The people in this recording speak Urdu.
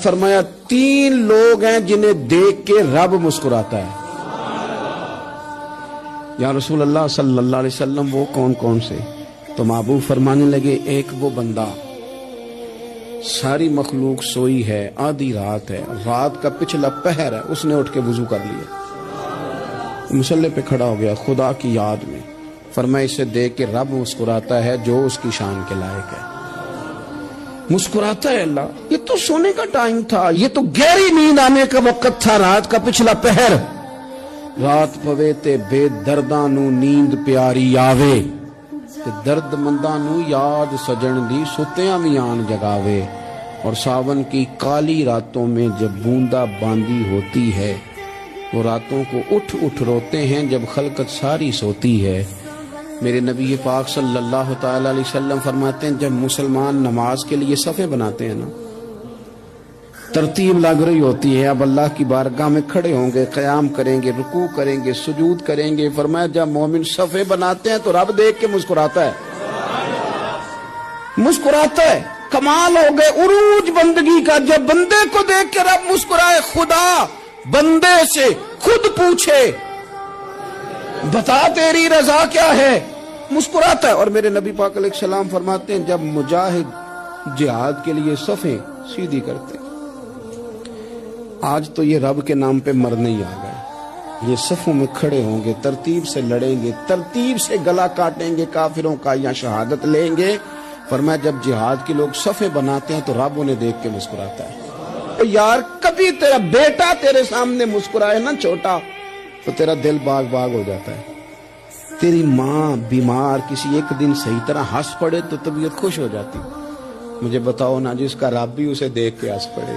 فرمایا 3 لوگ ہیں جنہیں دیکھ کے رب مسکراتا ہے۔ یا رسول اللہ صلی اللہ علیہ وسلم وہ کون کون سے؟ تو محبوب فرمانے لگے ایک وہ بندہ ساری مخلوق سوئی ہے، آدھی رات ہے، رات کا پچھلا پہر ہے، اس نے اٹھ کے وضو کر لیا، مصلی پہ کھڑا ہو گیا خدا کی یاد میں، فرمایا اسے دیکھ کے رب مسکراتا ہے جو اس کی شان کے لائق ہے۔ مسکراتا ہے اللہ، یہ تو سونے کا ٹائم تھا، یہ تو گہری نیند آنے کا وقت تھا، رات کا پچھلا پہر، رات پوے تے بے درداں نو نیند پیاری آوے تے درد منداں نو یاد سجن دی ستیاں بھی آن جگاوے، اور ساون کی کالی راتوں میں جب بوندا باندی ہوتی ہے وہ راتوں کو اٹھ اٹھ روتے ہیں جب خلقت ساری سوتی ہے۔ میرے نبی پاک صلی اللہ تعالی علیہ وسلم فرماتے ہیں جب مسلمان نماز کے لیے صفیں بناتے ہیں نا، ترتیب لگ رہی ہوتی ہے، اب اللہ کی بارگاہ میں کھڑے ہوں گے، قیام کریں گے، رکوع کریں گے، سجود کریں گے، فرمایا جب مومن صفیں بناتے ہیں تو رب دیکھ کے مسکراتا ہے، مسکراتا ہے۔ کمال ہو گئے عروج بندگی کا، جب بندے کو دیکھ کے رب مسکرائے، خدا بندے سے خود پوچھے بتا تیری رضا کیا ہے، مسکراتا ہے۔ اور میرے نبی پاک علیہ السلام فرماتے ہیں جب مجاہد جہاد کے لیے صفیں سیدھی کرتے ہیں، آج تو یہ رب کے نام پہ مرنے ہی آ گئے، یہ صفوں میں کھڑے ہوں گے، ترتیب سے لڑیں گے، ترتیب سے گلا کاٹیں گے کافروں کا یا شہادت لیں گے۔ فرمایا جب جہاد کے لوگ صفیں بناتے ہیں تو رب انہیں دیکھ کے مسکراتا ہے۔ یار کبھی تیرا بیٹا تیرے سامنے مسکرائے نا چھوٹا تو تیرا دل باغ باغ ہو جاتا ہے، تیری ماں بیمار کسی ایک دن صحیح طرح ہنس پڑے تو طبیعت خوش ہو جاتی۔ مجھے بتاؤ نا جس کا رب بھی اسے دیکھ کے ہنس پڑے۔